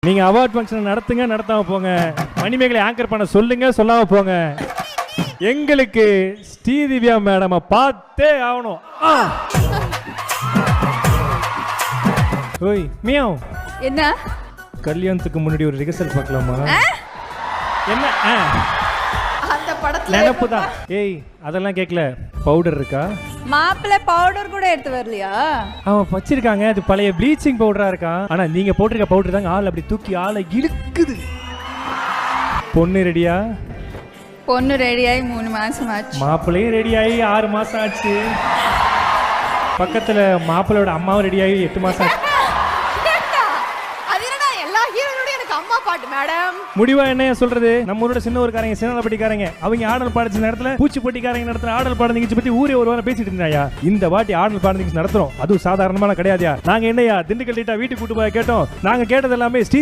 நீங்க award function நடத்துங்க, நடத்தாம போங்க. மணிமேகலை ஆங்கர் பண்ண சொல்லுங்க, சொல்லாம போங்க. எங்களுக்கு ஸ்ரீதிவ்யா மேடம் பார்த்தே ஆகணும். ஓய் மியாவ், என்ன கல்யாணத்துக்கு முன்னாடி ஒரு ரிஹர்சல் பார்க்கலாமா? என்ன அந்த படத்துல நினப்பு தான். ஏய் அதெல்லாம் கேட்கல. பவுடர் இருக்கா? மாப்பிள்ளை பவுடர் கூட எடுத்து வரலையா? அவன் வச்சிருக்காங்க, அது பழைய ப்ளீச்சிங் பவுடரா இருக்கான். ஆனா நீங்க போட்டிருக்க பவுடர் தாங்க ஆள் அப்படி தூக்கி ஆளை இழுக்குது. பொண்ணு ரெடியா? பொண்ணு ரெடியாகி 3 மாசம் ஆச்சு. மாப்பிள்ளையும் ரெடியாகி 6 மாசம் ஆச்சு. பக்கத்துல மாப்பிள்ளையோட அம்மாவும் ரெடியாகி 8 மாசம் ஆச்சு. அது என்னடா எல்லா ஹீரோயோட எனக்கு அம்மா பாட்டு மேடம். முடிவா என்ன சொல்றது? நம்ம ஊரோட சின்ன ஊருக்காரங்க, சின்னப்பட்டிக்காரங்க, அவங்க ஆடல் பாடச்சு நேரத்துல பூச்சி போட்டிக்காரங்க நடத்துற ஆடல் பாட நிகழ்ச்சி பத்தி ஊரே ஒரு வாரம் பேசிட்டு இருந்தாயா. இந்த வாட்டி ஆடல் பாட நிகழ்ச்சி நடத்துறோம். அதுவும் சாதாரணமான கிடையாதுயா. நாங்க என்னையா திண்டுக்கல் வீட்டுக்கு கூட்டு போய் கேட்டோம். நாங்க கேட்டது எல்லாமே ஸ்ரீ